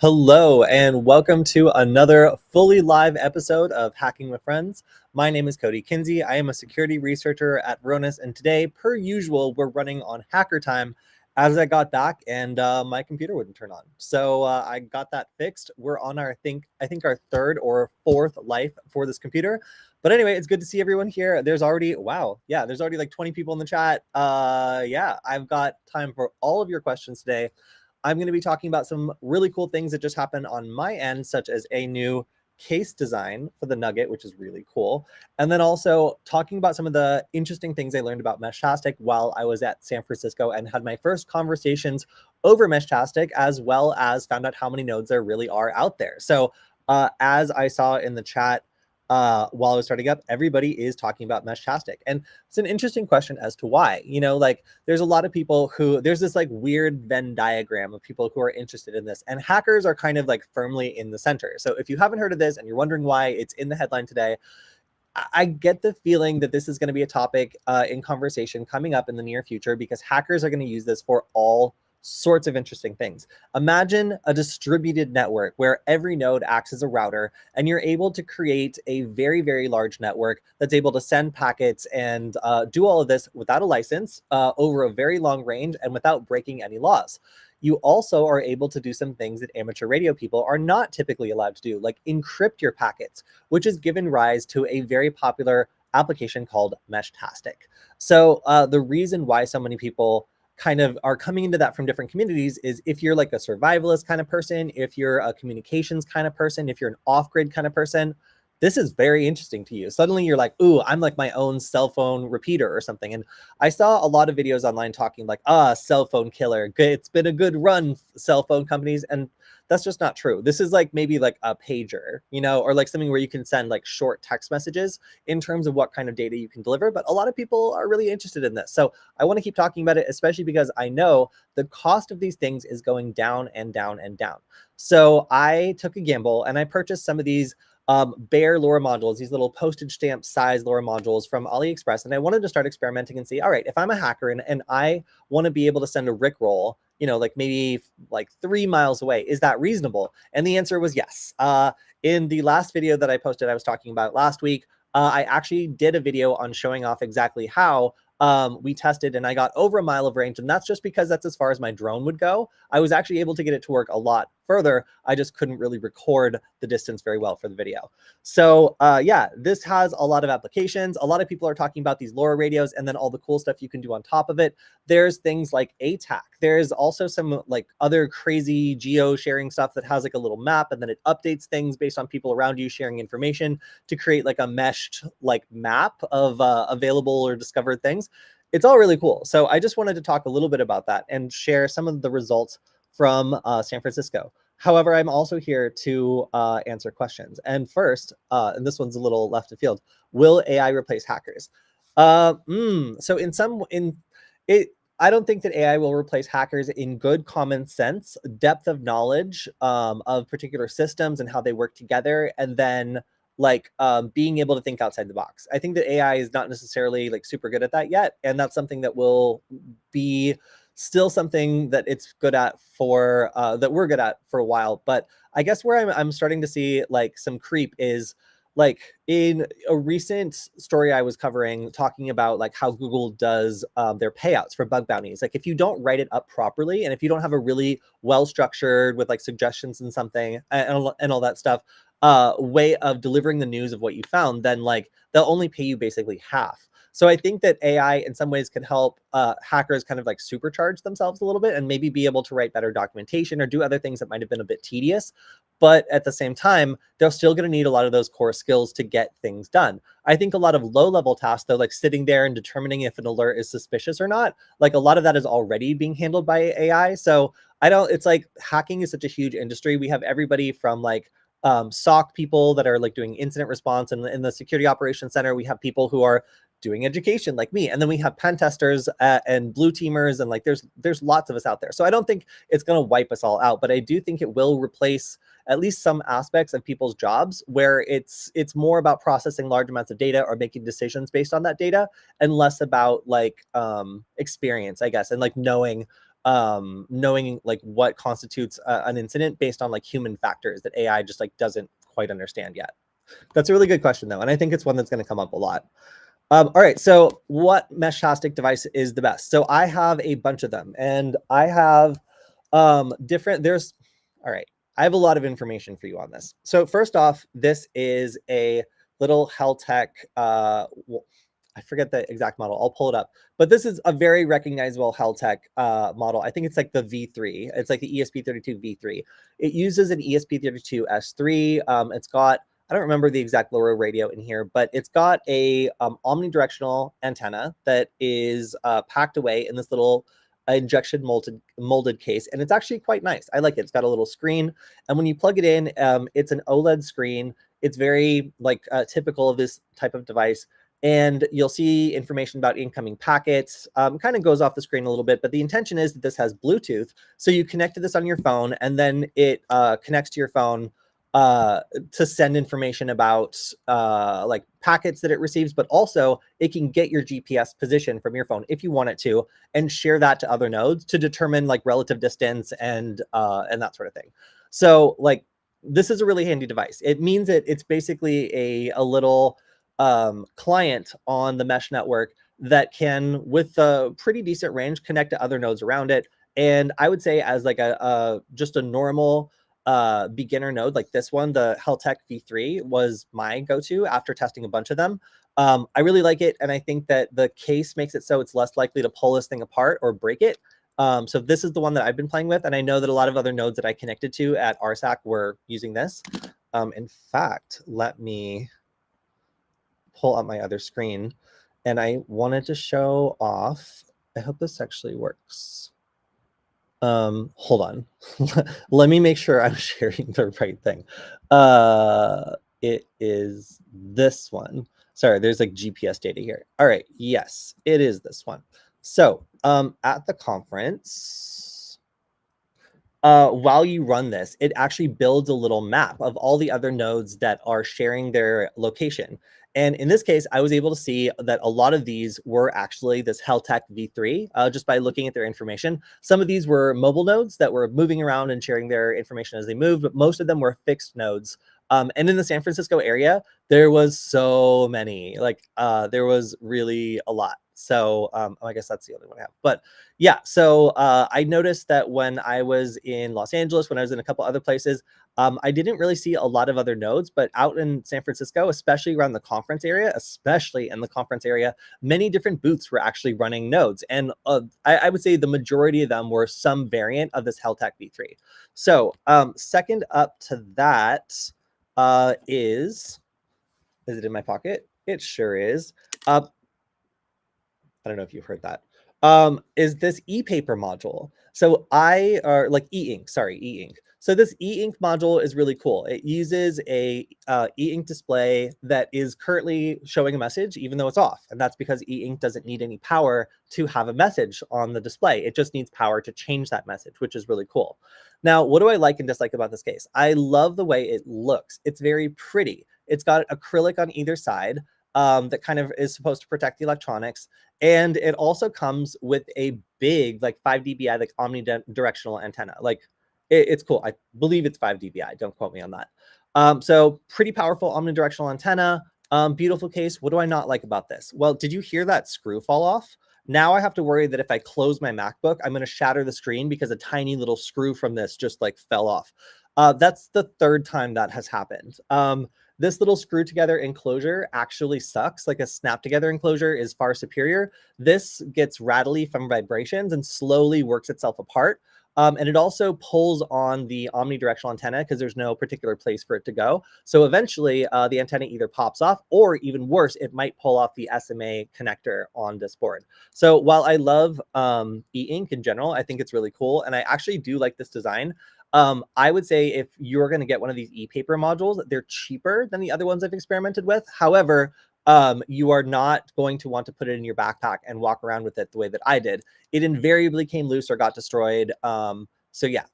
Hello, and welcome to another fully live episode of Hacking with Friends. My name is Kody Kinzie. I am a security researcher at Varonis, and today, per usual, we're running on hacker time as I got back and my computer wouldn't turn on. So I got that fixed. We're on our, I think our third or fourth life for this computer. But anyway, it's good to see everyone here. There's already, there's already like 20 people in the chat. I've got time for all of your questions today. I'm going to be talking about some really cool things that just happened on my end, such as a new case design for the Nugget, which is really cool. And then also talking about some of the interesting things I learned about Meshtastic while I was at San Francisco and had my first conversations over Meshtastic, as well as found out how many nodes there really are out there. So as I saw in the chat, while I was starting up, everybody is talking about Meshtastic. And it's an interesting question as to why. You know, like there's a lot of people who, there's this like weird Venn diagram of people who are interested in this, and hackers are kind of like firmly in the center. So if you haven't heard of this and you're wondering why it's in the headline today, I get the feeling that this is going to be a topic in conversation coming up in the near future, because hackers are going to use this for all sorts of interesting things. Imagine a distributed network where every node acts as a router, and you're able to create a very, very large network that's able to send packets and do all of this without a license over a very long range and without breaking any laws. You also are able to do some things that amateur radio people are not typically allowed to do, like encrypt your packets, which has given rise to a very popular application called Meshtastic. So the reason why so many people kind of are coming into that from different communities is if you're like a survivalist kind of person, if you're a communications kind of person, if you're an off-grid kind of person, this is very interesting to you. Suddenly you're like, ooh, I'm like my own cell phone repeater or something. And I saw a lot of videos online talking like, cell phone killer. It's been a good run, cell phone companies. And that's just not true. This is like maybe like a pager, you know, or like something where you can send like short text messages in terms of what kind of data you can deliver. But a lot of people are really interested in this. So I want to keep talking about it, especially because I know the cost of these things is going down and down and down. So I took a gamble and I purchased some of these bare LoRa modules, these little postage stamp size LoRa modules from AliExpress. And I wanted to start experimenting and see, all right, if I'm a hacker and I want to be able to send a Rickroll, you know, like maybe like 3 miles away, is that reasonable? And the answer was yes. In the last video that I posted, I was talking about last week, I actually did a video on showing off exactly how we tested and I got over a mile of range. And that's just because that's as far as my drone would go. I was actually able to get it to work a lot further. I just couldn't really record the distance very well for the video. So this has a lot of applications. A lot of people are talking about these LoRa radios and then all the cool stuff you can do on top of it. There's things like ATAC. There's also some like other crazy geo sharing stuff that has like a little map and then it updates things based on people around you sharing information to create like a meshed like map of available or discovered things. It's all really cool. So I just wanted to talk a little bit about that and share some of the results from San Francisco. However, I'm also here to answer questions. And first, and this one's a little left of field, will AI replace hackers? So I don't think that AI will replace hackers in good common sense, depth of knowledge of particular systems and how they work together, and then like being able to think outside the box. I think that AI is not necessarily like super good at that yet. And that's something that will be still something that it's good at for, that we're good at for a while. But I guess where I'm starting to see like some creep is like in a recent story I was covering, talking about like how Google does their payouts for bug bounties. Like if you don't write it up properly, and if you don't have a really well-structured with like suggestions and something and all that stuff, way of delivering the news of what you found, then like they'll only pay you basically half. So I think that AI in some ways can help hackers kind of like supercharge themselves a little bit and maybe be able to write better documentation or do other things that might have been a bit tedious. But at the same time, they're still going to need a lot of those core skills to get things done. I think a lot of low-level tasks, though, like sitting there and determining if an alert is suspicious or not, like a lot of that is already being handled by AI. So it's like hacking is such a huge industry. We have everybody from like SOC people that are like doing incident response, and in the security operations center, we have people who are doing education like me, and then we have pen testers and blue teamers, and like there's lots of us out there. So I don't think it's going to wipe us all out, but I do think it will replace at least some aspects of people's jobs where it's more about processing large amounts of data or making decisions based on that data, and less about like experience, I guess, and like knowing knowing like what constitutes an incident based on like human factors that AI just like doesn't quite understand yet. That's a really good question though, and I think it's one that's going to come up a lot. All right, so what Meshtastic device is the best? So I have a bunch of them, and I have different. All right, I have a lot of information for you on this. So first off, this is a little Heltec. I forget the exact model. I'll pull it up. But this is a very recognizable Heltec model. I think it's like the V3. It's like the ESP32 V3. It uses an ESP32 S3. It's got, I don't remember the exact LoRa radio in here, but it's got a omnidirectional antenna that is packed away in this little injection molded case, and it's actually quite nice. I like it. It's got a little screen, and when you plug it in, it's an OLED screen. It's very like typical of this type of device, and you'll see information about incoming packets. Kind of goes off the screen a little bit, but the intention is that this has Bluetooth, so you connect to this on your phone, and then it connects to your phone to send information about like packets that it receives, but also it can get your GPS position from your phone if you want it to, and share that to other nodes to determine like relative distance and that sort of thing. So like this is a really handy device. It means that it's basically a little client on the mesh network that can, with a pretty decent range, connect to other nodes around it. And I would say as like a just a normal beginner node like this one, the Heltec V3 was my go-to after testing a bunch of them. I really like it, and I think that the case makes it so it's less likely to pull this thing apart or break it. So this is the one that I've been playing with, and I know that a lot of other nodes that I connected to at RSAC were using this. In fact, let me pull up my other screen, and I wanted to show off. I hope this actually works. Hold on. Let me make sure I'm sharing the right thing. It is this one. Sorry, there's like GPS data here. All right, yes, it is this one. So at the conference, while you run this, it actually builds a little map of all the other nodes that are sharing their location. And in this case, I was able to see that a lot of these were actually this Heltec V3 just by looking at their information. Some of these were mobile nodes that were moving around and sharing their information as they moved, but most of them were fixed nodes. And in the San Francisco area, there was so many, like there was really a lot. So I guess that's the only one I have. But yeah, so I noticed that when I was in Los Angeles, when I was in a couple other places, I didn't really see a lot of other nodes, but out in San Francisco, especially around the conference area, many different booths were actually running nodes. And I would say the majority of them were some variant of this Heltec V3. So second up to that is it in my pocket? It sure is. I don't know if you heard that. Is this e-paper module. So like e-ink, sorry, e-ink. So this e-ink module is really cool. It uses a e-ink display that is currently showing a message, even though it's off. And that's because e-ink doesn't need any power to have a message on the display. It just needs power to change that message, which is really cool. Now, what do I like and dislike about this case? I love the way it looks. It's very pretty. It's got acrylic on either side that kind of is supposed to protect the electronics. And it also comes with a big, like 5 dBi, like omnidirectional antenna. Like it's cool. I believe it's 5 dBi. Don't quote me on that. So pretty powerful omnidirectional antenna. Beautiful case. What do I not like about this? Well, did you hear that screw fall off? Now I have to worry that if I close my MacBook, I'm going to shatter the screen because a tiny little screw from this just like fell off. That's the third time that has happened. This little screw together enclosure actually sucks. Like a snap together enclosure is far superior. This gets rattly from vibrations and slowly works itself apart. And it also pulls on the omnidirectional antenna because there's no particular place for it to go. So eventually the antenna either pops off, or even worse, it might pull off the SMA connector on this board. So while I love e-ink in general, I think it's really cool. And I actually do like this design. I would say if you're going to get one of these e-paper modules, they're cheaper than the other ones I've experimented with. However, you are not going to want to put it in your backpack and walk around with it the way that I did. It invariably came loose or got destroyed. So yeah,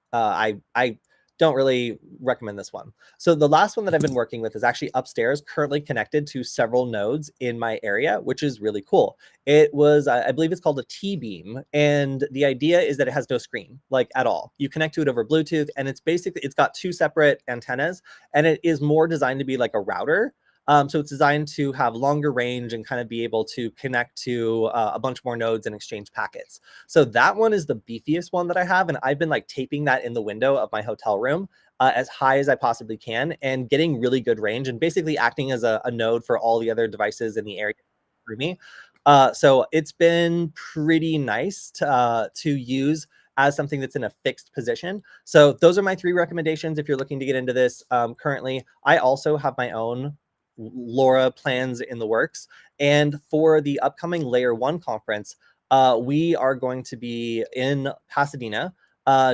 don't really recommend this one. So the last one that I've been working with is actually upstairs, currently connected to several nodes in my area, which is really cool. It was, I believe it's called a T-beam. And the idea is that it has no screen, like at all. You connect to it over Bluetooth, and it's basically, it's got two separate antennas, and it is more designed to be like a router. So it's designed to have longer range and kind of be able to connect to a bunch more nodes and exchange packets. So that one is the beefiest one that I have. And I've been like taping that in the window of my hotel room as high as I possibly can and getting really good range and basically acting as a node for all the other devices in the area through me. So it's been pretty nice to use as something that's in a fixed position. So those are my 3 recommendations if you're looking to get into this currently. I also have my own LoRa plans in the works. And for the upcoming Layer 1 conference, we are going to be in Pasadena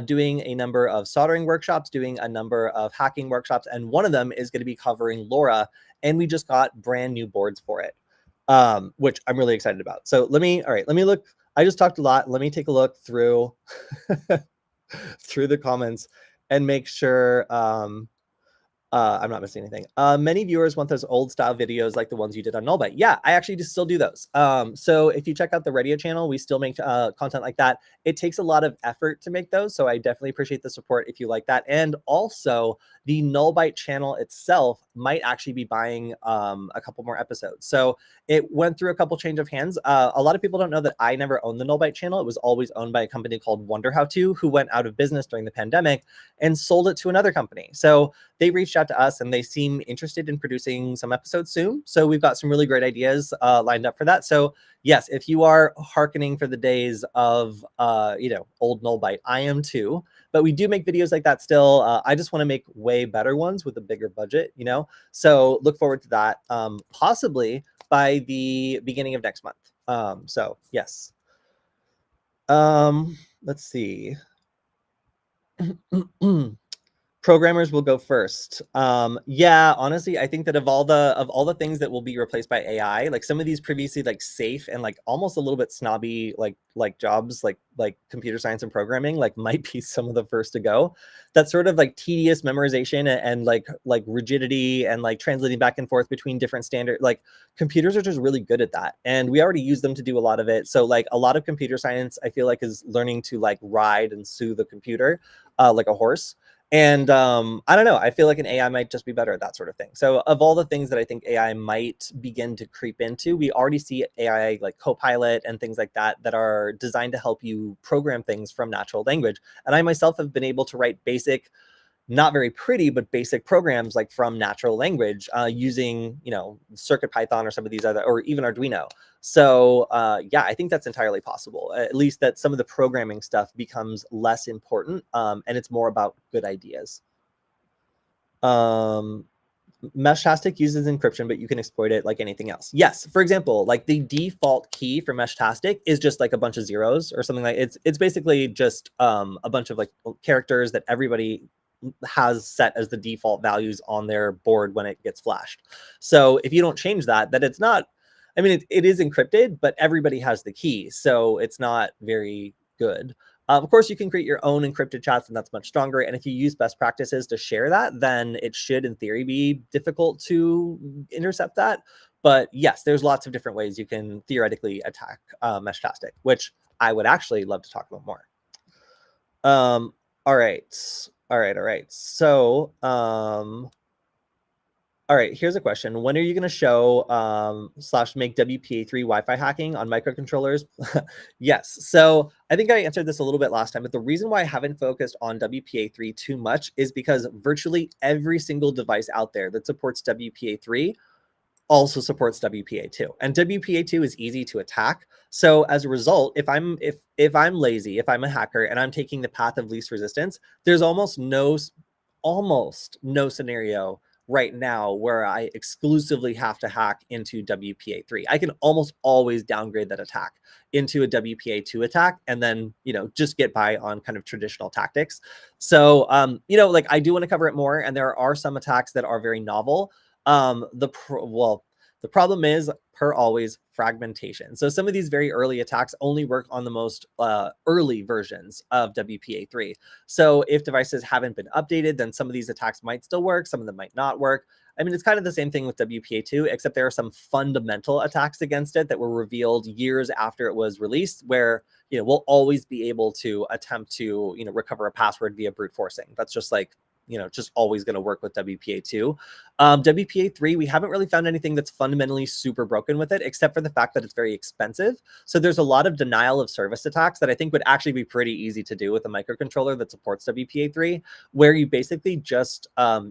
doing a number of soldering workshops, doing a number of hacking workshops, and one of them is going to be covering LoRa, and we just got brand new boards for it, which I'm really excited about. So let me look. I just talked a lot. Let me take a look through through the comments and make sure I'm not missing anything. Many viewers want those old style videos like the ones you did on Nullbyte. Yeah, I actually just still do those. So if you check out the radio channel, we still make content like that. It takes a lot of effort to make those. So I definitely appreciate the support if you like that. And also the Nullbyte channel itself might actually be buying a couple more episodes. So it went through a couple change of hands. A lot of people don't know that I never owned the Nullbyte channel. It was always owned by a company called Wonder How To, who went out of business during the pandemic and sold it to another company. So they reached out to us and they seem interested in producing some episodes soon. So we've got some really great ideas lined up for that. So yes, if you are hearkening for the days of, old Nullbyte, I am too. But we do make videos like that still. I just want to make way better ones with a bigger budget, So look forward to that, possibly by the beginning of next month. So yes. Let's see. Programmers will go first. Yeah, honestly, I think that of all the things that will be replaced by AI, like some of these previously like safe and like almost a little bit snobby like jobs like computer science and programming like might be some of the first to go. That sort of like tedious memorization and like rigidity and like translating back and forth between different standard, like computers are just really good at that, and we already use them to do a lot of it. So like a lot of computer science, I feel like, is learning to like ride and soothe the computer like a horse. And I don't know, I feel like an AI might just be better at that sort of thing. So of all the things that I think AI might begin to creep into, we already see AI like Copilot and things like that that are designed to help you program things from natural language. And I myself have been able to write basic, not very pretty, but basic programs like from natural language using, Circuit Python or some of these other, or even Arduino. So yeah, I think that's entirely possible. At least that some of the programming stuff becomes less important and it's more about good ideas. Meshtastic uses encryption, but you can exploit it like anything else. Yes, for example, like the default key for Meshtastic is just like a bunch of zeros or something like it's basically just a bunch of like characters that everybody has set as the default values on their board when it gets flashed. So if you don't change that, it's not, I mean, it is encrypted, but everybody has the key. So it's not very good. Of course, you can create your own encrypted chats, and that's much stronger. And if you use best practices to share that, then it should, in theory, be difficult to intercept that. But yes, there's lots of different ways you can theoretically attack Meshtastic, which I would actually love to talk about more. All right. So, all right, here's a question. When are you going to show / make WPA3 Wi-Fi hacking on microcontrollers? Yes. So I think I answered this a little bit last time, but the reason why I haven't focused on WPA3 too much is because virtually every single device out there that supports WPA3 also supports WPA2, and WPA2 is easy to attack. So as a result, if I'm lazy, if I'm a hacker and I'm taking the path of least resistance, there's almost no scenario right now where I exclusively have to hack into WPA3. I can almost always downgrade that attack into a WPA2 attack and then, just get by on kind of traditional tactics. So, like I do want to cover it more, and there are some attacks that are very novel. The problem is, per always, fragmentation. So some of these very early attacks only work on the most early versions of WPA3. So if devices haven't been updated, then some of these attacks might still work, some of them might not work. I mean, it's kind of the same thing with WPA2, except there are some fundamental attacks against it that were revealed years after it was released, where we'll always be able to attempt to recover a password via brute forcing. That's just like just always going to work with WPA2. WPA3, we haven't really found anything that's fundamentally super broken with it, except for the fact that it's very expensive. So there's a lot of denial of service attacks that I think would actually be pretty easy to do with a microcontroller that supports WPA3, where you basically just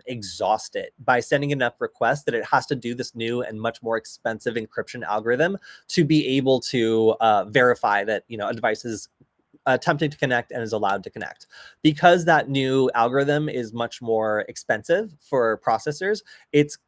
exhaust it by sending enough requests that it has to do this new and much more expensive encryption algorithm to be able to verify that a device is attempting to connect and is allowed to connect. Because that new algorithm is much more expensive for processors, it's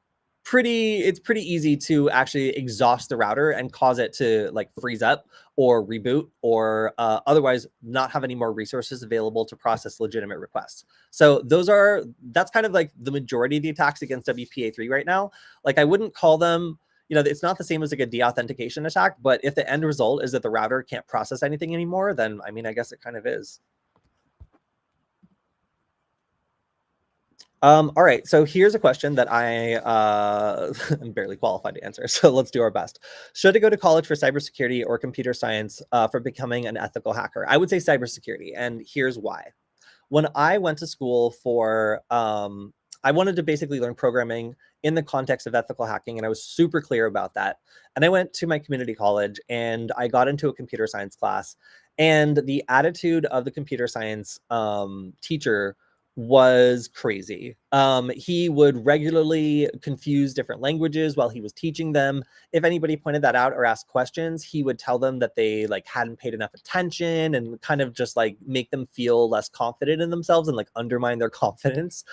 pretty easy to actually exhaust the router and cause it to like freeze up or reboot or otherwise not have any more resources available to process legitimate requests. So that's kind of like the majority of the attacks against WPA3 right now. Like I wouldn't call them, it's not the same as like a deauthentication attack, but if the end result is that the router can't process anything anymore, then I mean, I guess it kind of is. All right, so here's a question that I am barely qualified to answer, so let's do our best. Should I go to college for cybersecurity or computer science for becoming an ethical hacker? I would say cybersecurity, and here's why. When I went to school for, I wanted to basically learn programming in the context of ethical hacking, and I was super clear about that. And I went to my community college, and I got into a computer science class, and the attitude of the computer science teacher was crazy. He would regularly confuse different languages while he was teaching them. If anybody pointed that out or asked questions, he would tell them that they like hadn't paid enough attention and kind of just like make them feel less confident in themselves and like undermine their confidence.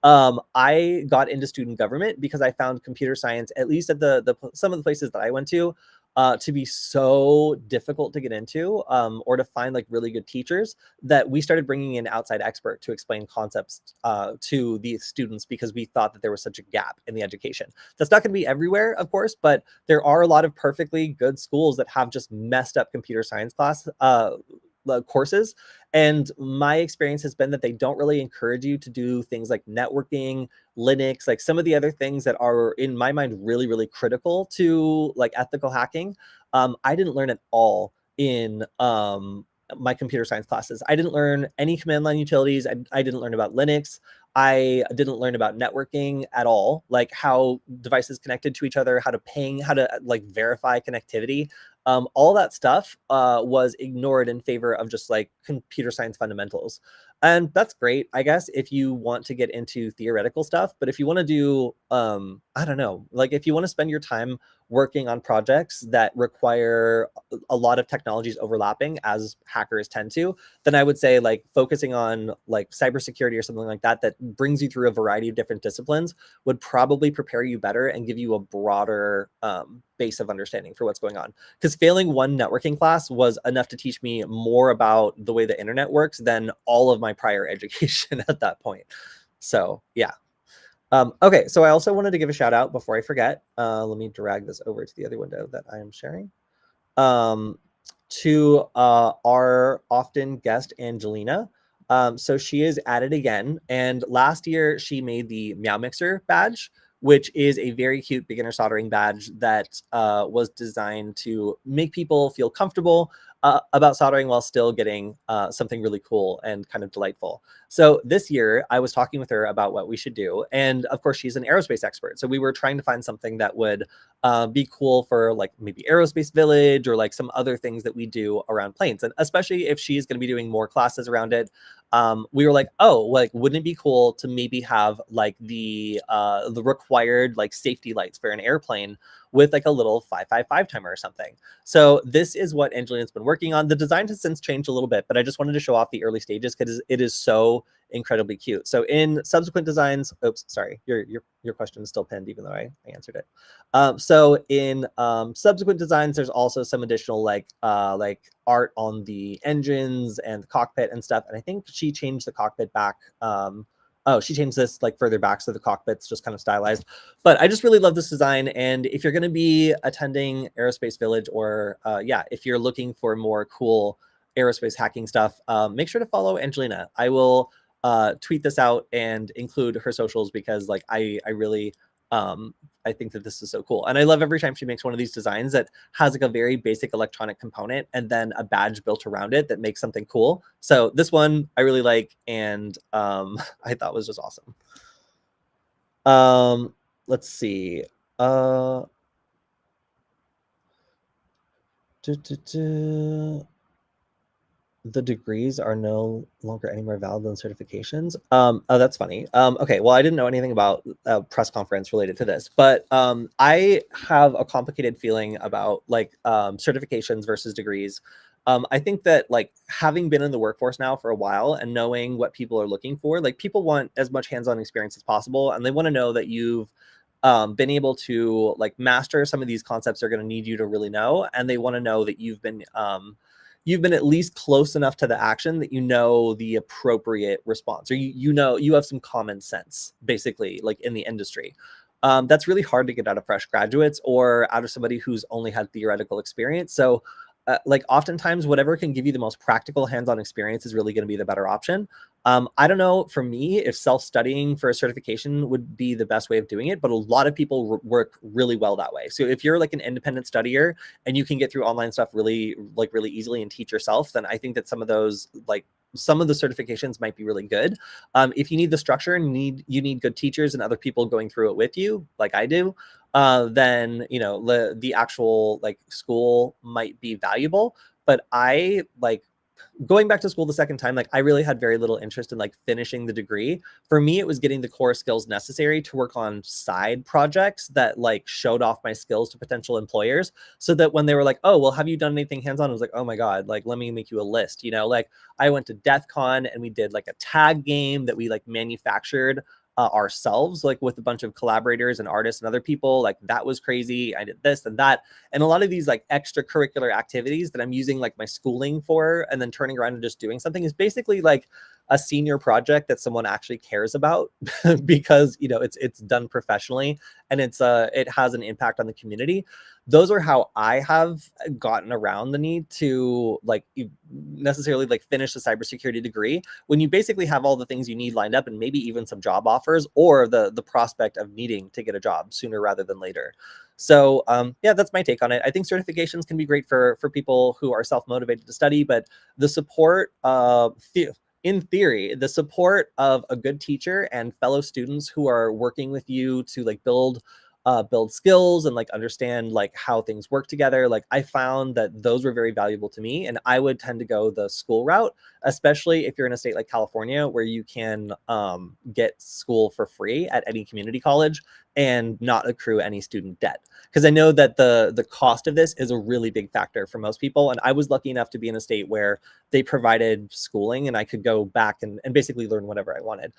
I got into student government because I found computer science, at least at some of the places that I went to be so difficult to get into or to find like really good teachers that we started bringing in outside expert to explain concepts to the students because we thought that there was such a gap in the education. That's not going to be everywhere, of course, but there are a lot of perfectly good schools that have just messed up computer science courses. And my experience has been that they don't really encourage you to do things like networking, Linux, like some of the other things that are in my mind really, really critical to like ethical hacking. I didn't learn at all in my computer science classes. I didn't learn any command line utilities. I didn't learn about Linux. I didn't learn about networking at all, like how devices connected to each other, how to ping, how to like verify connectivity. All that stuff was ignored in favor of just like computer science fundamentals. And that's great, I guess, if you want to get into theoretical stuff. But if you want to do, I don't know, like if you want to spend your time working on projects that require a lot of technologies overlapping, as hackers tend to, then I would say like focusing on like cybersecurity or something like that, that brings you through a variety of different disciplines would probably prepare you better and give you a broader base of understanding for what's going on. Because failing one networking class was enough to teach me more about the way the internet works than all of my prior education at that point. So yeah. Okay, so I also wanted to give a shout out before I forget. Let me drag this over to the other window that I am sharing. To our often guest, Angelina. So she is at it again. And last year she made the Meow Mixer badge, which is a very cute beginner soldering badge that was designed to make people feel comfortable about soldering while still getting something really cool and kind of delightful. So this year I was talking with her about what we should do. And of course, she's an aerospace expert. So we were trying to find something that would be cool for like maybe Aerospace Village or like some other things that we do around planes. And especially if she's going to be doing more classes around it, we were like, oh, like, wouldn't it be cool to maybe have like the required like safety lights for an airplane with like a little 555 timer or something. So this is what Angelina's been working on. The design has since changed a little bit, but I just wanted to show off the early stages because it is so incredibly cute. So in subsequent designs, oops, sorry, your question is still pinned, even though I answered it. So in subsequent designs, there's also some additional like art on the engines and the cockpit and stuff. And I think she changed the cockpit back Oh, she changed this like further back, so the cockpit's just kind of stylized. But I just really love this design. And if you're going to be attending Aerospace Village, or yeah, if you're looking for more cool aerospace hacking stuff, make sure to follow Angelina. I will tweet this out and include her socials, because like I really I think that this is so cool. And I love every time she makes one of these designs that has like a very basic electronic component and then a badge built around it that makes something cool. So this one I really like, and I thought was just awesome. Let's see. Uh, the degrees are no longer any more valid than certifications. Oh, that's funny. Okay, well, I didn't know anything about a press conference related to this, but I have a complicated feeling about like certifications versus degrees. I think that like having been in the workforce now for a while and knowing what people are looking for, like people want as much hands-on experience as possible, and they want to know that you've been able to like master some of these concepts they're going to need you to really know, and they want to know that you've been at least close enough to the action that you know the appropriate response, or you know you have some common sense, basically, like in the industry. That's really hard to get out of fresh graduates or out of somebody who's only had theoretical experience. So like oftentimes whatever can give you the most practical hands-on experience is really going to be the better option. I don't know, for me, if self-studying for a certification would be the best way of doing it, but a lot of people work really well that way. So if you're like an independent studier and you can get through online stuff really easily and teach yourself, then I think that some of the certifications might be really good. If you need the structure and you need good teachers and other people going through it with you, like I do, then you know the actual like school might be valuable. But I like going back to school the second time, like I really had very little interest in like finishing the degree. For me, it was getting the core skills necessary to work on side projects that like showed off my skills to potential employers, so that when they were like, oh, well, have you done anything hands-on? I was like, oh my God, like, let me make you a list. You know, like I went to DEF CON and we did like a tag game that we like manufactured ourselves, like with a bunch of collaborators and artists and other people. Like that was crazy. I did this and that. And a lot of these like extracurricular activities that I'm using like my schooling for and then turning around and just doing something is basically like a senior project that someone actually cares about because you know it's done professionally and it has an impact on the community. Those are how I have gotten around the need to like necessarily like finish a cybersecurity degree, when you basically have all the things you need lined up and maybe even some job offers or the prospect of needing to get a job sooner rather than later. So yeah, that's my take on it. I think certifications can be great for people who are self-motivated to study, but the support in theory, the support of a good teacher and fellow students who are working with you to like build skills and like understand like how things work together. Like I found that those were very valuable to me, and I would tend to go the school route, especially if you're in a state like California where you can get school for free at any community college and not accrue any student debt. Because I know that the cost of this is a really big factor for most people. And I was lucky enough to be in a state where they provided schooling and I could go back and basically learn whatever I wanted,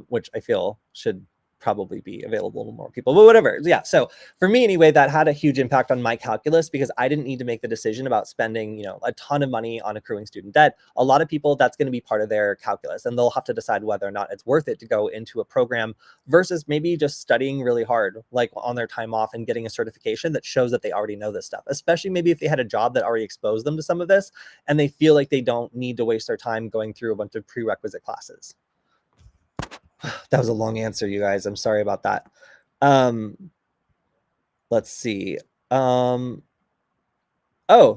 which I feel should probably be available to more people, but whatever. Yeah. So for me anyway, that had a huge impact on my calculus because I didn't need to make the decision about spending, you know, a ton of money on accruing student debt. A lot of people, that's going to be part of their calculus, and they'll have to decide whether or not it's worth it to go into a program versus maybe just studying really hard, like on their time off and getting a certification that shows that they already know this stuff, especially maybe if they had a job that already exposed them to some of this and they feel like they don't need to waste their time going through a bunch of prerequisite classes. That was a long answer, you guys. I'm sorry about that. Let's see. Oh,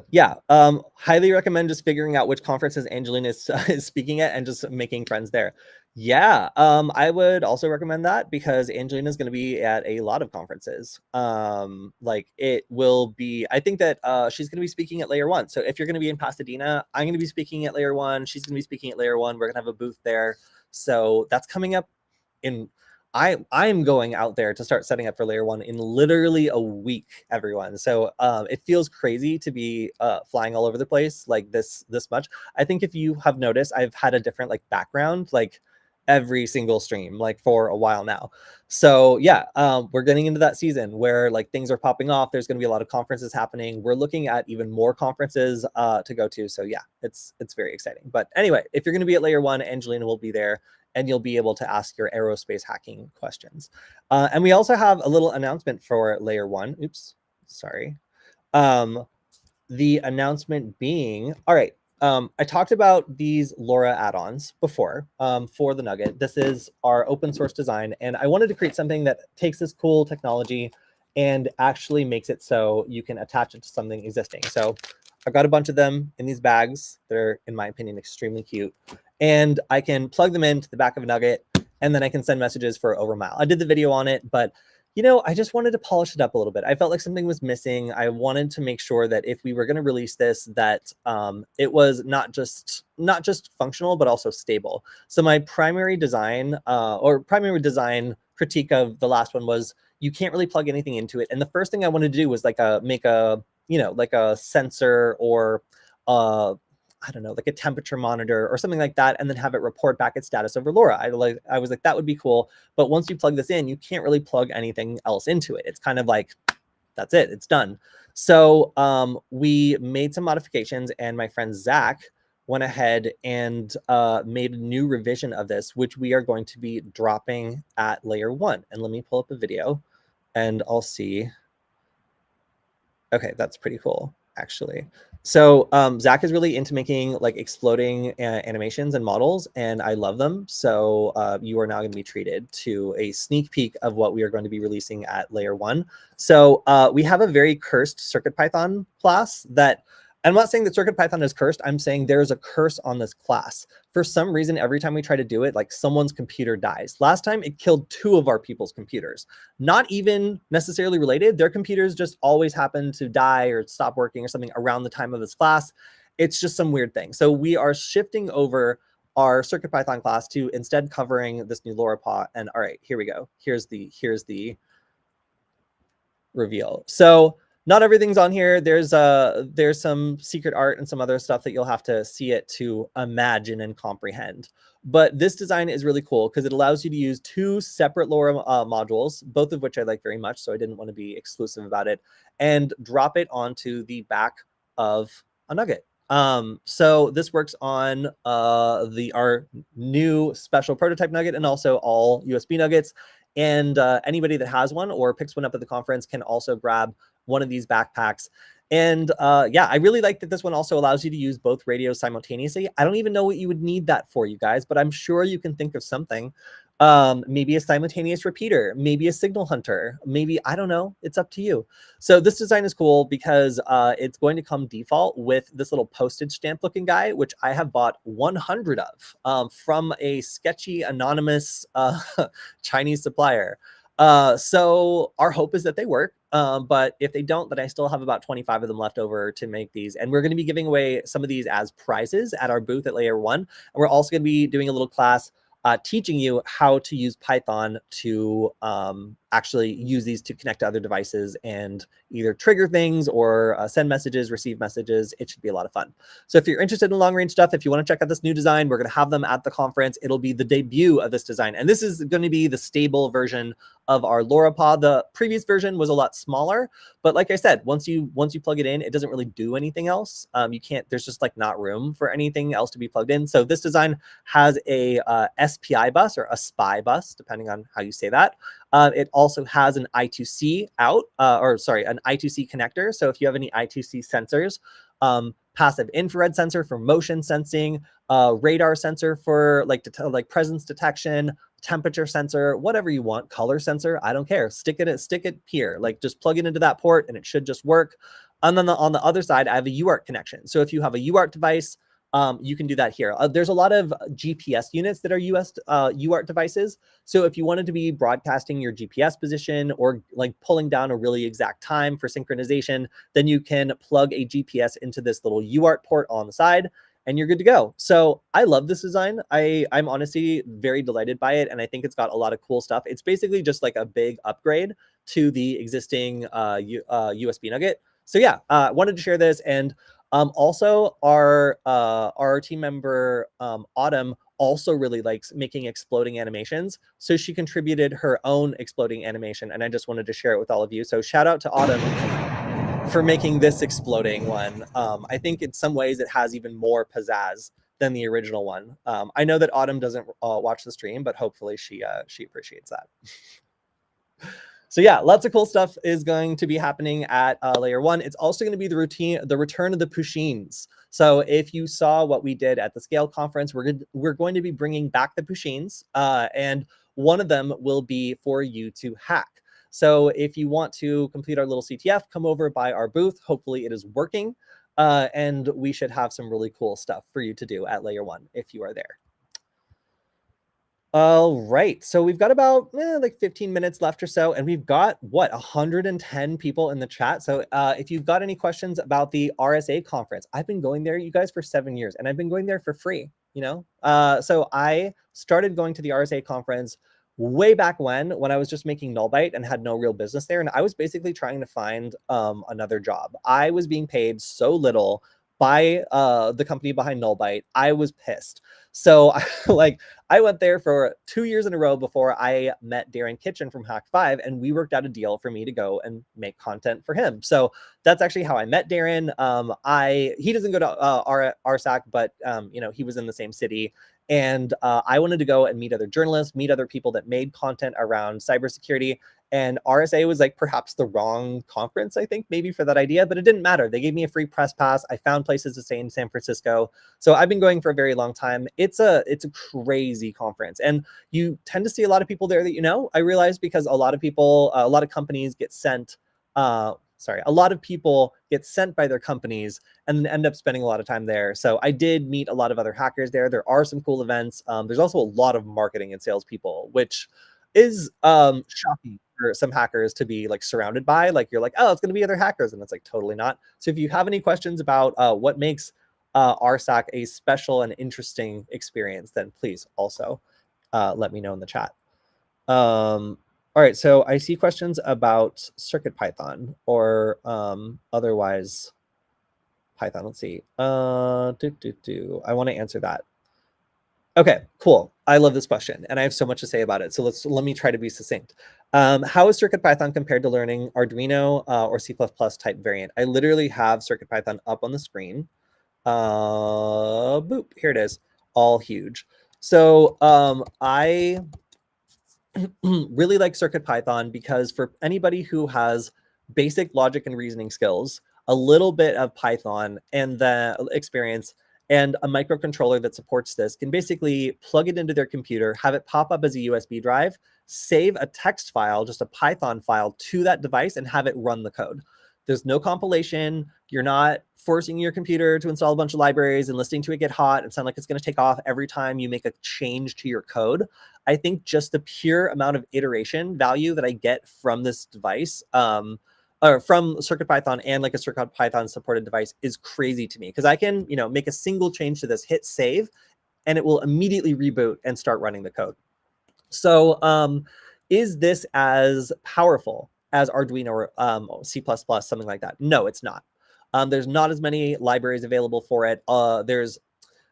yeah. Highly recommend just figuring out which conferences Angelina is speaking at and just making friends there. Yeah, I would also recommend that because Angelina is going to be at a lot of conferences. Like it will be, I think that she's going to be speaking at Layer 1. So if you're going to be in Pasadena, I'm going to be speaking at Layer 1. She's going to be speaking at Layer 1. We're going to have a booth there. So that's coming up in I'm going out there to start setting up for Layer 1 in literally a week, everyone. So it feels crazy to be flying all over the place like this much. I think if you have noticed, I've had a different like background like every single stream like for a while now. So yeah, we're getting into that season where like things are popping off. There's going to be a lot of conferences happening. We're looking at even more conferences to go to. So yeah, it's very exciting. But anyway, if you're going to be at Layer 1, Angelina will be there. and you'll be able to ask your aerospace hacking questions. And we also have a little announcement for layer 1. Oops, sorry. The announcement being, all right, I talked about these LoRa add-ons before for the Nugget. This is our open source design, and I wanted to create something that takes this cool technology and actually makes it so you can attach it to something existing. So I've got a bunch of them in these bags. They're, in my opinion, extremely cute. And I can plug them into the back of a Nugget, and then I can send messages for over a mile. I did the video on it, but you know, I just wanted to polish it up a little bit. I felt like something was missing. I wanted to make sure that if we were going to release this, that it was not just functional, but also stable. So my primary design critique of the last one was you can't really plug anything into it. And the first thing I wanted to do was make a sensor or I don't know, like a temperature monitor or something like that, and then have it report back its status over LoRa. I was like, that would be cool. But once you plug this in, you can't really plug anything else into it. It's kind of like, that's it, it's done. So we made some modifications, and my friend Zach went ahead and made a new revision of this, which we are going to be dropping at layer 1. And let me pull up a video and I'll see. Okay, that's pretty cool, actually. So Zach is really into making like exploding animations and models, and I love them. So you are now going to be treated to a sneak peek of what we are going to be releasing at layer 1. So we have a very cursed CircuitPython class that, I'm not saying that CircuitPython is cursed. I'm saying there's a curse on this class. For some reason, every time we try to do it, like someone's computer dies. Last time it killed 2 of our people's computers. Not even necessarily related. Their computers just always happen to die or stop working or something around the time of this class. It's just some weird thing. So we are shifting over our CircuitPython class to instead covering this new LoRaPaw. And all right, here we go. Here's the reveal. So not everything's on here. There's some secret art and some other stuff that you'll have to see it to imagine and comprehend. But this design is really cool because it allows you to use 2 separate LoRa modules, both of which I like very much, so I didn't want to be exclusive about it, and drop it onto the back of a Nugget. So this works on our new special prototype Nugget and also all USB Nuggets. And anybody that has one or picks one up at the conference can also grab one of these backpacks. And yeah, I really like that this one also allows you to use both radios simultaneously. I don't even know what you would need that for, you guys, but I'm sure you can think of something. Maybe a simultaneous repeater, maybe a signal hunter, maybe, I don't know, it's up to you. So this design is cool because it's going to come default with this little postage stamp looking guy, which I have bought 100 of from a sketchy anonymous Chinese supplier. So our hope is that they work. But if they don't, then I still have about 25 of them left over to make these. And we're going to be giving away some of these as prizes at our booth at layer 1. And we're also going to be doing a little class teaching you how to use Python to actually use these to connect to other devices and either trigger things or send messages, receive messages. It should be a lot of fun. So if you're interested in long range stuff, if you want to check out this new design, we're going to have them at the conference. It'll be the debut of this design. And this is going to be the stable version of our LoRaPaw. The previous version was a lot smaller, but like I said, once you plug it in, it doesn't really do anything else. You can't, there's just like not room for anything else to be plugged in. So this design has a SPI bus or a SPI bus, depending on how you say that. It also has an I2C out, an I2C connector. So if you have any I2C sensors, passive infrared sensor for motion sensing, radar sensor for like presence detection, temperature sensor, whatever you want, color sensor, I don't care. Stick it here. Like just plug it into that port and it should just work. And then on the other side, I have a UART connection. So if you have a UART device, you can do that here. There's a lot of GPS units that are UART devices. So if you wanted to be broadcasting your GPS position or like pulling down a really exact time for synchronization, then you can plug a GPS into this little UART port on the side and you're good to go. So I love this design. I'm honestly very delighted by it. And I think it's got a lot of cool stuff. It's basically just like a big upgrade to the existing USB Nugget. So yeah, wanted to share this. And also our team member, Autumn, also really likes making exploding animations. So she contributed her own exploding animation. And I just wanted to share it with all of you. So shout out to Autumn for making this exploding one. I think in some ways it has even more pizzazz than the original one. I know that Autumn doesn't watch the stream, but hopefully she appreciates that. So yeah, lots of cool stuff is going to be happening at layer 1. It's also going to be the return of the Pushins. So if you saw what we did at the Scale conference, we're going to be bringing back the Pushins, and one of them will be for you to hack. So if you want to complete our little CTF, come over by our booth. Hopefully it is working, and we should have some really cool stuff for you to do at layer 1 if you are there. All right, so we've got about like 15 minutes left or so, and we've got, what, 110 people in the chat. So if you've got any questions about the RSA conference, I've been going there, you guys, for 7 years, and I've been going there for free, you know? So I started going to the RSA conference way back when I was just making Nullbyte and had no real business there, and I was basically trying to find another job. I was being paid so little by the company behind Nullbyte. I was pissed. So I went there for 2 years in a row before I met Darren Kitchen from Hack5, and we worked out a deal for me to go and make content for him. So that's actually how I met Darren. He doesn't go to RSAC, but you know, he was in the same city. And I wanted to go and meet other journalists, meet other people that made content around cybersecurity. And RSA was like perhaps the wrong conference, I think, maybe for that idea, but it didn't matter. They gave me a free press pass. I found places to stay in San Francisco. So I've been going for a very long time. It's a crazy conference. And you tend to see a lot of people there that, you know, I realize, because a lot of people, a lot of companies get sent, a lot of people get sent by their companies and end up spending a lot of time there. So I did meet a lot of other hackers there. There are some cool events. There's also a lot of marketing and salespeople, which is shocking for some hackers to be like surrounded by. Like, you're like, oh, it's going to be other hackers, and it's like totally not. So if you have any questions about what makes RSAC a special and interesting experience, then please also let me know in the chat. All right, so I see questions about CircuitPython or otherwise Python. Let's see. I want to answer that. Okay, cool. I love this question, and I have so much to say about it. So let me try to be succinct. How is CircuitPython compared to learning Arduino or C++ type variant? I literally have CircuitPython up on the screen. Boop, here it is, all huge. So I really like CircuitPython because for anybody who has basic logic and reasoning skills, a little bit of Python and the experience, and a microcontroller that supports this, can basically plug it into their computer, have it pop up as a USB drive, save a text file, just a Python file, to that device and have it run the code. There's no compilation. You're not forcing your computer to install a bunch of libraries and listening to it get hot and sound like it's going to take off every time you make a change to your code. I think just the pure amount of iteration value that I get from this device, or from CircuitPython and like a CircuitPython supported device, is crazy to me, because I can, you know, make a single change to this, hit save, and it will immediately reboot and start running the code. So is this as powerful as Arduino or C++, something like that? No, it's not. There's not as many libraries available for it.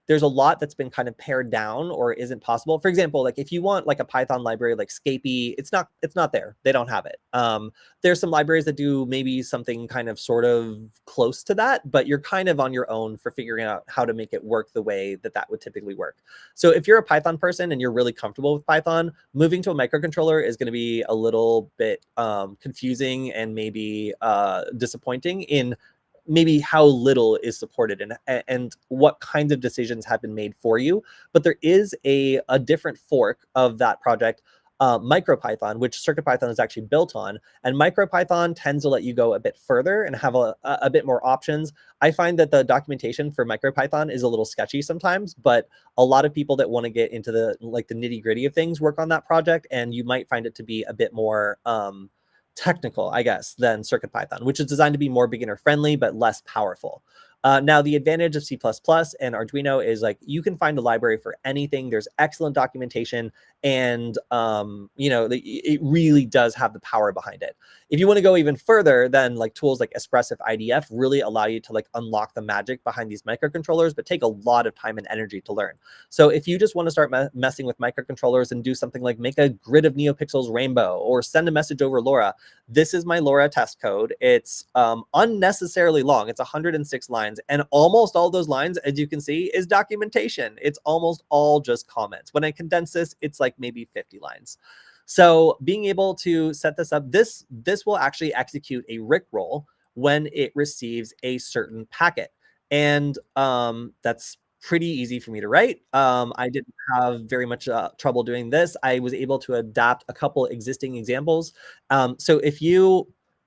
There's a lot that's been kind of pared down or isn't possible. For example, like if you want like a Python library like Scapy, it's not there. They don't have it. There's some libraries that do maybe something kind of sort of close to that, but you're kind of on your own for figuring out how to make it work the way that that would typically work. So if you're a Python person and you're really comfortable with Python, moving to a microcontroller is going to be a little bit confusing and maybe disappointing in maybe how little is supported and what kinds of decisions have been made for you. But there is a different fork of that project, MicroPython, which CircuitPython is actually built on. And MicroPython tends to let you go a bit further and have a bit more options. I find that the documentation for MicroPython is a little sketchy sometimes, but a lot of people that want to get into the nitty gritty of things work on that project, and you might find it to be a bit more technical, I guess, than CircuitPython, which is designed to be more beginner friendly but less powerful. Now, the advantage of C++ and Arduino is like you can find a library for anything. There's excellent documentation, and you know, it really does have the power behind it. If you want to go even further, then like tools like Espressif IDF really allow you to like unlock the magic behind these microcontrollers, but take a lot of time and energy to learn. So if you just want to start messing with microcontrollers and do something like make a grid of NeoPixels rainbow or send a message over LoRa, this is my LoRa test code. It's unnecessarily long. It's 106 lines. And almost all those lines, as you can see, is documentation. It's almost all just comments. When I condense this, it's like maybe 50 lines. So being able to set this up, this will actually execute a Rickroll when it receives a certain packet. And that's pretty easy for me to write. I didn't have very much trouble doing this. I was able to adapt a couple existing examples. So if you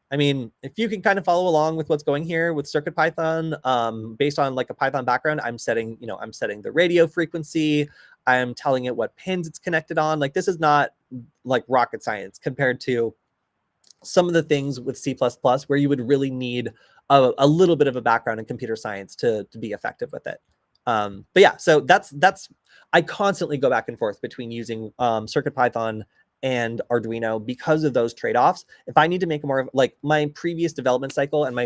can kind of follow along with what's going here with CircuitPython, based on like a Python background, I'm setting the radio frequency. I'm telling it what pins it's connected on. Like, this is not like rocket science compared to some of the things with C++ where you would really need a little bit of a background in computer science to be effective with it. But yeah, so that's I constantly go back and forth between using CircuitPython and Arduino because of those trade-offs. If I need to make more of like my previous development cycle, and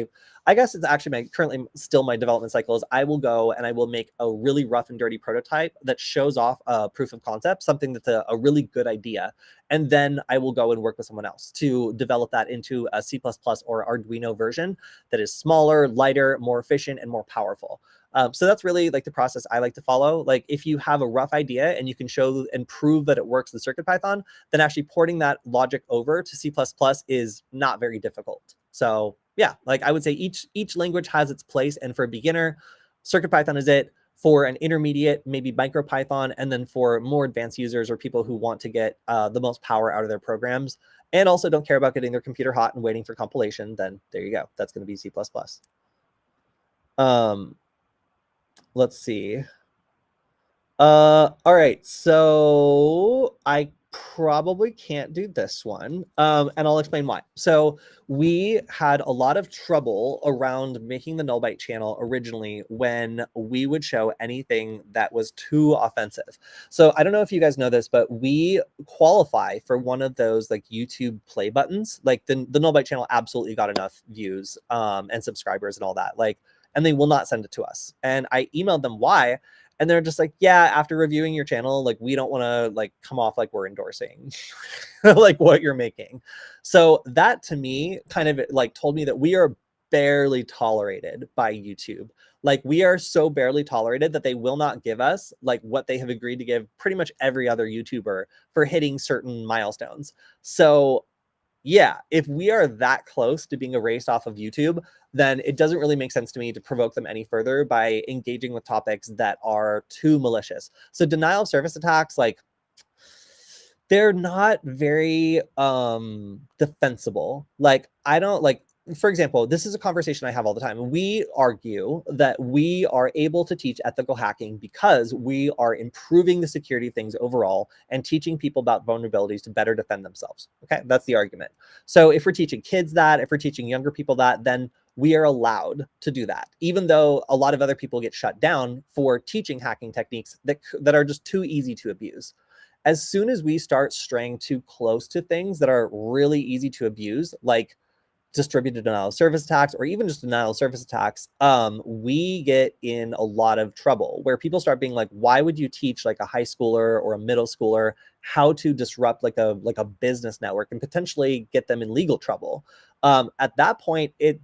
I guess it's actually currently still my development cycle, is I will go and I will make a really rough and dirty prototype that shows off a proof of concept, something that's a really good idea. And then I will go and work with someone else to develop that into a C++ or Arduino version that is smaller, lighter, more efficient, and more powerful. So that's really like the process I like to follow. Like, if you have a rough idea and you can show and prove that it works in CircuitPython, then actually porting that logic over to C++ is not very difficult. So yeah, like I would say each language has its place. And for a beginner, CircuitPython is it. For an intermediate, maybe MicroPython, and then for more advanced users or people who want to get the most power out of their programs and also don't care about getting their computer hot and waiting for compilation, then there you go. That's going to be C++. Let's see. All right, so I probably can't do this one, and I'll explain why. So we had a lot of trouble around making the null byte channel originally when we would show anything that was too offensive. So I don't know if you guys know this, but we qualify for one of those like YouTube play buttons. Like the null byte channel absolutely got enough views and subscribers and all that. Like, and they will not send it to us. And I emailed them why. And they're just like, yeah, after reviewing your channel, like, we don't want to like come off like we're endorsing like what you're making. So that to me kind of like told me that we are barely tolerated by YouTube. Like, we are so barely tolerated that they will not give us like what they have agreed to give pretty much every other YouTuber for hitting certain milestones. So yeah, if we are that close to being erased off of YouTube, then it doesn't really make sense to me to provoke them any further by engaging with topics that are too malicious. So denial of service attacks, like, they're not very defensible. Like, I don't like, for example, this is a conversation I have all the time. We argue that we are able to teach ethical hacking because we are improving the security of things overall and teaching people about vulnerabilities to better defend themselves. Okay, that's the argument. So if we're teaching kids that, if we're teaching younger people that, then we are allowed to do that, even though a lot of other people get shut down for teaching hacking techniques that are just too easy to abuse. As soon as we start straying too close to things that are really easy to abuse, like distributed denial of service attacks or even just denial of service attacks, we get in a lot of trouble where people start being like, why would you teach like a high schooler or a middle schooler how to disrupt like a business network and potentially get them in legal trouble? At that point, it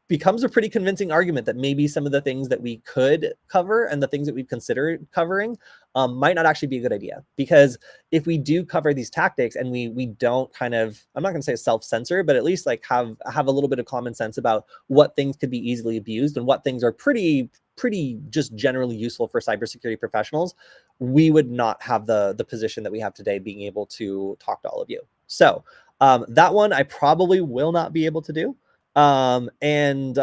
becomes a pretty convincing argument that maybe some of the things that we could cover and the things that we've considered covering might not actually be a good idea. Because if we do cover these tactics and we don't kind of, I'm not going to say self-censor, but at least like have a little bit of common sense about what things could be easily abused and what things are pretty just generally useful for cybersecurity professionals, we would not have the position that we have today, being able to talk to all of you. So that one I probably will not be able to do. And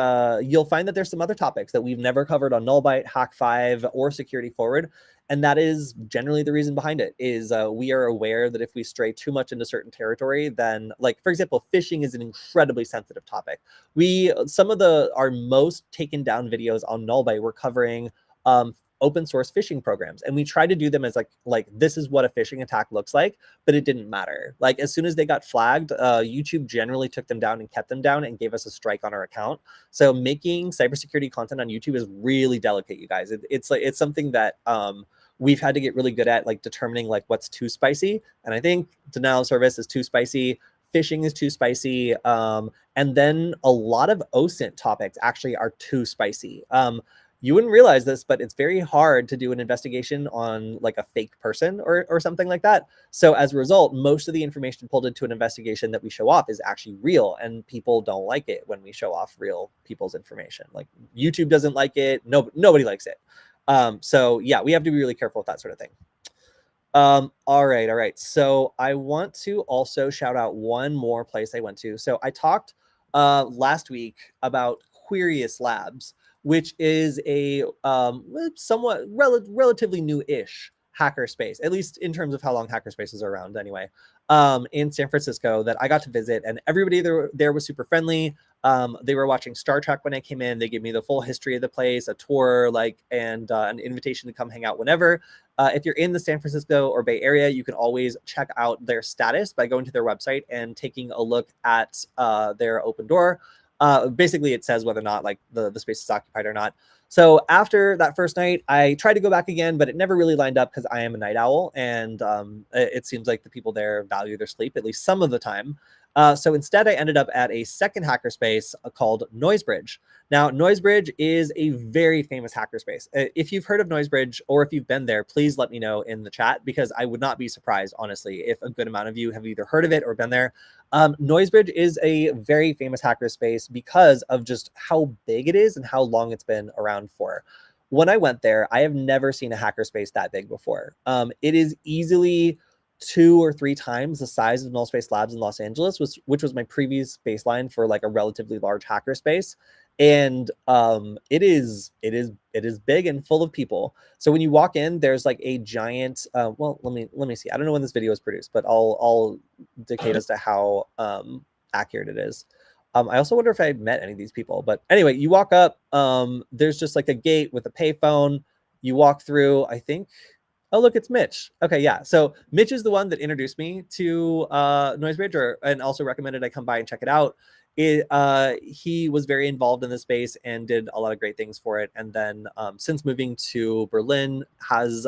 you'll find that there's some other topics that we've never covered on Nullbyte, Hack5, or Security Forward. And that is generally the reason behind it is we are aware that if we stray too much into certain territory, then, like, for example, phishing is an incredibly sensitive topic. Some of our most taken down videos on Nullbyte were covering open source phishing programs, and we tried to do them as like this is what a phishing attack looks like, but it didn't matter. Like, as soon as they got flagged, YouTube generally took them down and kept them down and gave us a strike on our account. So making cybersecurity content on YouTube is really delicate, you guys. It's something that we've had to get really good at, like determining like what's too spicy. And I think denial of service is too spicy. phishing is too spicy. And then a lot of OSINT topics actually are too spicy. You wouldn't realize this, but it's very hard to do an investigation on like a fake person or something like that. So as a result, most of the information pulled into an investigation that we show off is actually real, and people don't like it when we show off real people's information. Like YouTube doesn't like it. Nobody likes it. So yeah, we have to be really careful with that sort of thing. All right. So I want to also shout out one more place I went to. So I talked last week about Queerius Labs, which is a somewhat relatively new-ish hackerspace, at least in terms of how long hackerspaces are around anyway, in San Francisco that I got to visit, and everybody there was super friendly. They were watching Star Trek when I came in. They gave me the full history of the place, a tour, and an invitation to come hang out whenever. If you're in the San Francisco or Bay Area, you can always check out their status by going to their website and taking a look at their open door. Basically, it says whether or not like the space is occupied or not. So after that first night, I tried to go back again, but it never really lined up because I am a night owl, and it seems like the people there value their sleep, at least some of the time. So instead, I ended up at a second hackerspace called Noisebridge. Now, Noisebridge is a very famous hackerspace. If you've heard of Noisebridge or if you've been there, please let me know in the chat, because I would not be surprised, honestly, if a good amount of you have either heard of it or been there. Noisebridge is a very famous hackerspace because of just how big it is and how long it's been around for. When I went there, I have never seen a hackerspace that big before. It is easily 2 or 3 times the size of Null Space Labs in Los Angeles, which was my previous baseline for like a relatively large hackerspace. And it is big and full of people. So when you walk in, there's like a giant. Well, let me see. I don't know when this video is produced, but I'll dictate as to how accurate it is. I also wonder if I met any of these people. But anyway, you walk up. There's just like a gate with a payphone. You walk through. I think. Oh, look, it's Mitch. Okay, yeah. So Mitch is the one that introduced me to Noisebridge, and also recommended I come by and check it out. He was very involved in the space and did a lot of great things for it. And then since moving to Berlin, has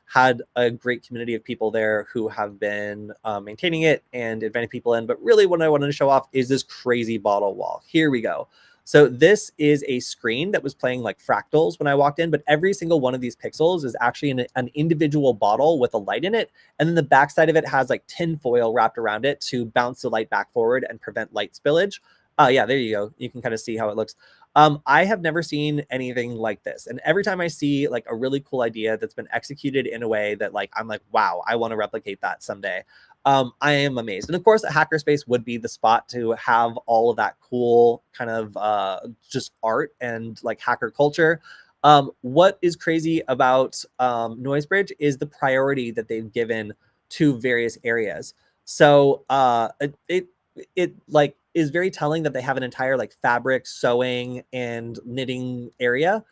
had a great community of people there who have been maintaining it and inviting people in. But really what I wanted to show off is this crazy bottle wall. Here we go. So this is a screen that was playing like fractals when I walked in, but every single one of these pixels is actually an individual bottle with a light in it. And then the backside of it has like tin foil wrapped around it to bounce the light back forward and prevent light spillage. Yeah, there you go. You can kind of see how it looks. I have never seen anything like this. And every time I see like a really cool idea that's been executed in a way that like, I'm like, wow, I want to replicate that someday. I am amazed. And of course, a hackerspace would be the spot to have all of that cool kind of just art and like hacker culture. What is crazy about Noisebridge is the priority that they've given to various areas. So it like is very telling that they have an entire like fabric, sewing, and knitting area.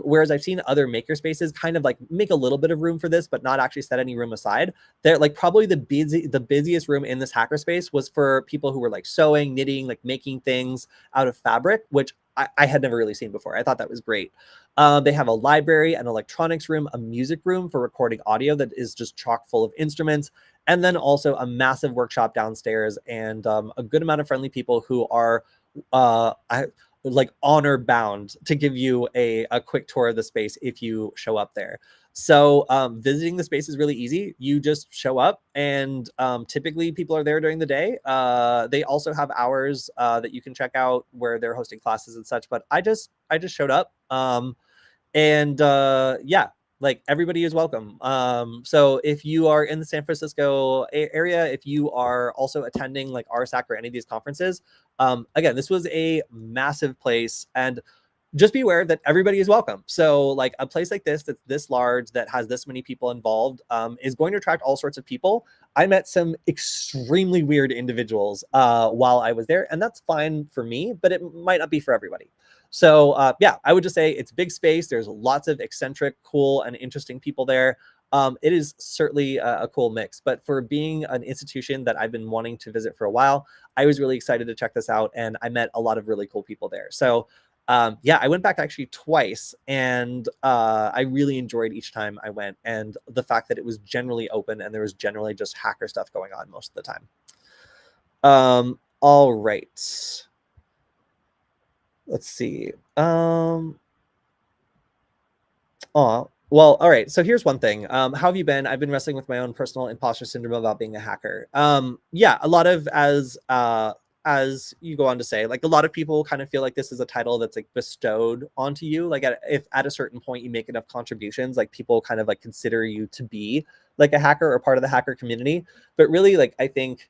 Whereas I've seen other maker spaces kind of like make a little bit of room for this, but not actually set any room aside. They're like probably the busiest room in this hackerspace was for people who were like sewing, knitting, like making things out of fabric, which I had never really seen before. I thought that was great. They have a library, an electronics room, a music room for recording audio that is just chock full of instruments, and then also a massive workshop downstairs and a good amount of friendly people who are like honor bound to give you a quick tour of the space if you show up there. So visiting the space is really easy. You just show up, and typically people are there during the day. They also have hours that you can check out where they're hosting classes and such, but I just showed up. And yeah, like everybody is welcome. So if you are in the San Francisco area, if you are also attending like RSAC or any of these conferences, again, this was a massive place, and just be aware that everybody is welcome. So like a place like this, that's this large, that has this many people involved, is going to attract all sorts of people. I met some extremely weird individuals while I was there, and that's fine for me, but it might not be for everybody. So yeah, I would just say it's big space. There's lots of eccentric, cool, and interesting people there. It is certainly a cool mix, but for being an institution that I've been wanting to visit for a while, I was really excited to check this out, and I met a lot of really cool people there. So yeah, I went back actually twice, and I really enjoyed each time I went, and the fact that it was generally open and there was generally just hacker stuff going on most of the time. All right. Let's see. Well, all right. So here's one thing. How have you been? I've been wrestling with my own personal imposter syndrome about being a hacker. Yeah, a lot of as you go on to say, like a lot of people kind of feel like this is a title that's like bestowed onto you. Like if at a certain point you make enough contributions, like people kind of like consider you to be like a hacker or part of the hacker community. But really, like I think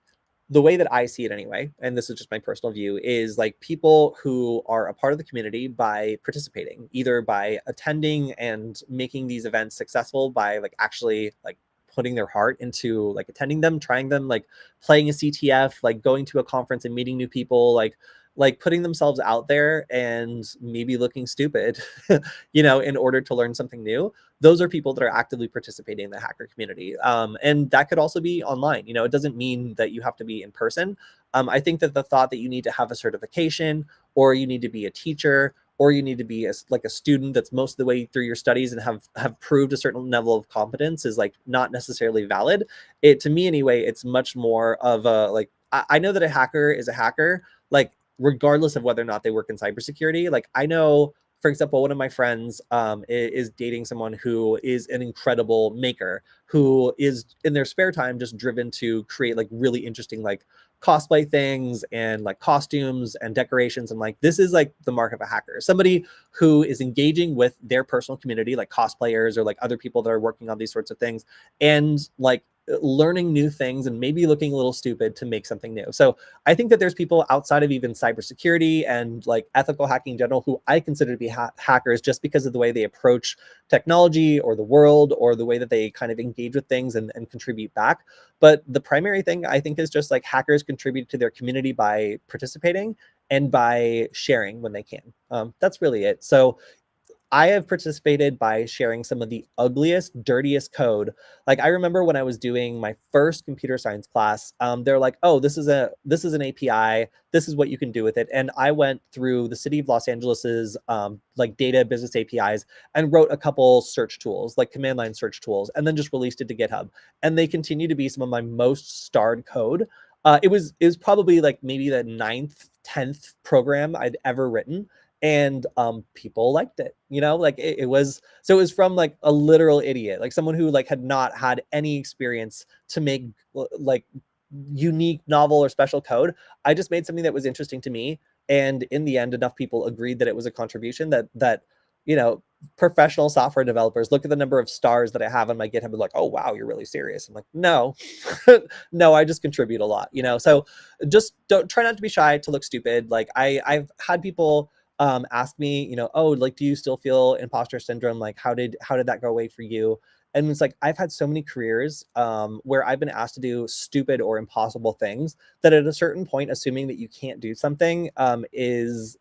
the way that I see it anyway, and this is just my personal view, is like people who are a part of the community by participating, either by attending and making these events successful by like actually like putting their heart into like attending them, trying them, like playing a CTF, like going to a conference and meeting new people, like putting themselves out there and maybe looking stupid, in order to learn something new. Those are people that are actively participating in the hacker community. And that could also be online. It doesn't mean that you have to be in person. I think that the thought that you need to have a certification or you need to be a teacher or you need to be like a student that's most of the way through your studies and have proved a certain level of competence is like not necessarily valid. To me anyway, it's much more of a like, I know that a hacker is a hacker, like regardless of whether or not they work in cybersecurity. Like I know, for example, one of my friends is dating someone who is an incredible maker, who is in their spare time just driven to create like really interesting like cosplay things and like costumes and decorations. And like this is like the mark of a hacker, somebody who is engaging with their personal community, like cosplayers or like other people that are working on these sorts of things, and like learning new things and maybe looking a little stupid to make something new. So I think that there's people outside of even cybersecurity and like ethical hacking in general who I consider to be hackers just because of the way they approach technology or the world or the way that they kind of engage with things and contribute back. But the primary thing I think is just like hackers contribute to their community by participating and by sharing when they can. That's really it. So I have participated by sharing some of the ugliest, dirtiest code. Like I remember when I was doing my first computer science class, they're like, "Oh, this is an API. This is what you can do with it." And I went through the city of Los Angeles's like data business APIs and wrote a couple search tools, like command line search tools, and then just released it to GitHub. And they continue to be some of my most starred code. It was probably like maybe the ninth, 10th program I'd ever written, and people liked it. Like it was from like a literal idiot, like someone who like had not had any experience to make like unique, novel, or special code. I just made something that was interesting to me, and in the end enough people agreed that it was a contribution that you know professional software developers look at the number of stars that I have on my GitHub and like, "Oh wow, you're really serious." I'm like, "No." No, I just contribute a lot. So just don't try not to be shy, to look stupid. Like I've had people ask me, "Oh, like, do you still feel imposter syndrome? Like, how did that go away for you?" And it's like I've had so many careers where I've been asked to do stupid or impossible things that at a certain point, assuming that you can't do something is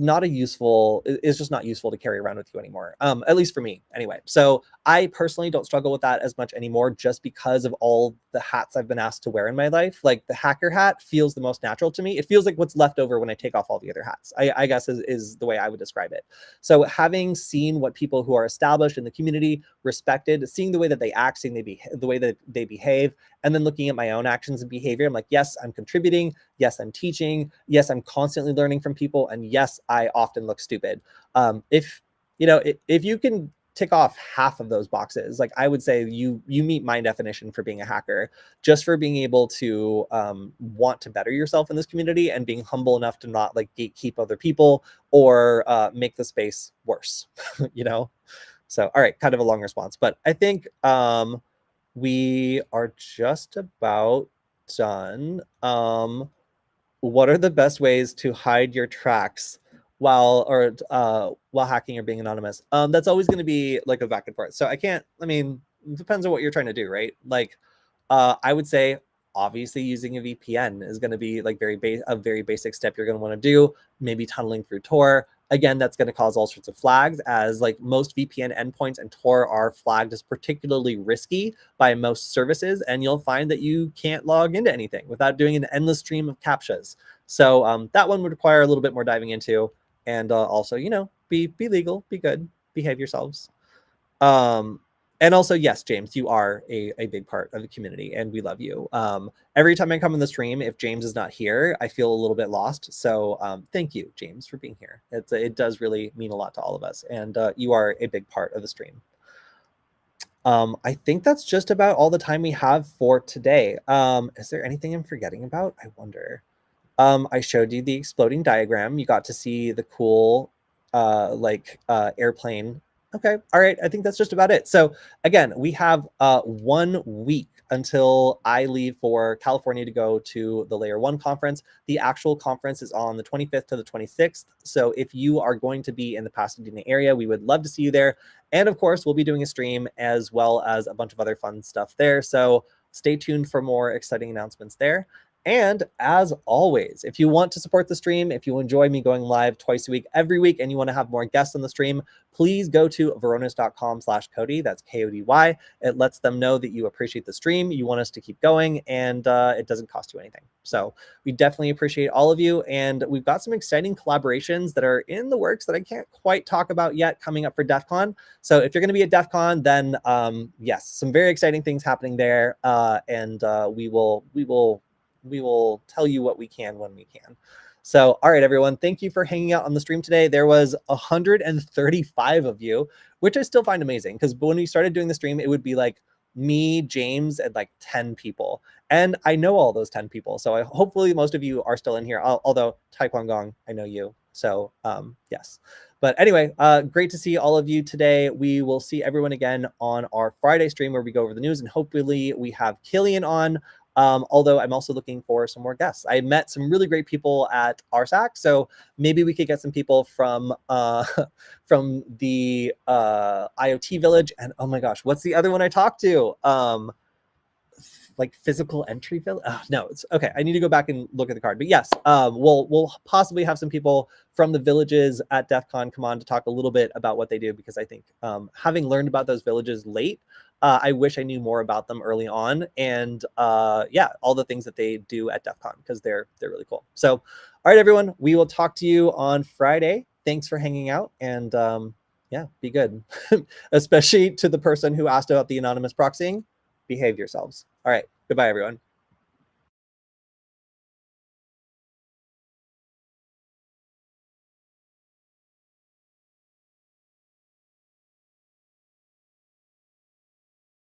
not a useful is just not useful to carry around with you anymore, at least for me anyway. So I personally don't struggle with that as much anymore, just because of all the hats I've been asked to wear in my life. Like the hacker hat feels the most natural to me. It feels like what's left over when I take off all the other hats, I guess is the way I would describe it. So having seen what people who are established in the community respected, seeing the way that they act, seeing the way that they behave, and then looking at my own actions and behavior, I'm like, yes, I'm contributing. Yes, I'm teaching. Yes, I'm constantly learning from people. And yes, I often look stupid. If you can tick off half of those boxes, like I would say you meet my definition for being a hacker, just for being able to want to better yourself in this community and being humble enough to not like gatekeep other people or make the space worse. you know so all right, kind of a long response, but I think we are just about done. What are the best ways to hide your tracks while hacking or being anonymous? That's always going to be like a back and forth. So I mean, it depends on what you're trying to do, right? Like, I would say obviously using a VPN is going to be like a very basic step you're going to want to do. Maybe tunneling through Tor. Again, that's going to cause all sorts of flags, as like most VPN endpoints and Tor are flagged as particularly risky by most services, and you'll find that you can't log into anything without doing an endless stream of captchas. So that one would require a little bit more diving into, and also, be legal, be good, behave yourselves. Um, And also, yes, James, you are a big part of the community, and we love you. Every time I come on the stream, if James is not here, I feel a little bit lost. So thank you, James, for being here. It does really mean a lot to all of us, and you are a big part of the stream. I think that's just about all the time we have for today. Is there anything I'm forgetting about? I wonder. I showed you the exploding diagram. You got to see the cool, airplane. Okay, all right. I think that's just about it. So again, we have 1 week until I leave for California to go to the Layer 1 conference. The actual conference is on the 25th to the 26th. So if you are going to be in the Pasadena area, we would love to see you there. And of course, we'll be doing a stream as well as a bunch of other fun stuff there. So stay tuned for more exciting announcements there. And as always, if you want to support the stream, if you enjoy me going live twice a week, every week, and you want to have more guests on the stream, please go to varonis.com/Kody. That's Kody. It lets them know that you appreciate the stream, you want us to keep going, and it doesn't cost you anything. So we definitely appreciate all of you. And we've got some exciting collaborations that are in the works that I can't quite talk about yet coming up for DEF CON. So if you're going to be at DEF CON, then yes, some very exciting things happening there. And we will tell you what we can when we can. So, all right, everyone, thank you for hanging out on the stream today. There was 135 of you, which I still find amazing, because when we started doing the stream, it would be like me, James, and like 10 people. And I know all those 10 people. So hopefully most of you are still in here, although Taekwon Gong, I know you. So yes. But anyway, great to see all of you today. We will see everyone again on our Friday stream where we go over the news, and hopefully we have Killian on. Although I'm also looking for some more guests. I met some really great people at RSAC, so maybe we could get some people from from the IoT Village. And oh my gosh, what's the other one I talked to? Like Physical Entry Village? Oh, no, it's okay. I need to go back and look at the card. But yes, we'll possibly have some people from the villages at DEF CON come on to talk a little bit about what they do, because I think having learned about those villages late, I wish I knew more about them early on, and yeah, all the things that they do at DEF CON, because they're really cool. So, all right, everyone, we will talk to you on Friday. Thanks for hanging out, and yeah, be good. Especially to the person who asked about the anonymous proxying, behave yourselves. All right, goodbye, everyone.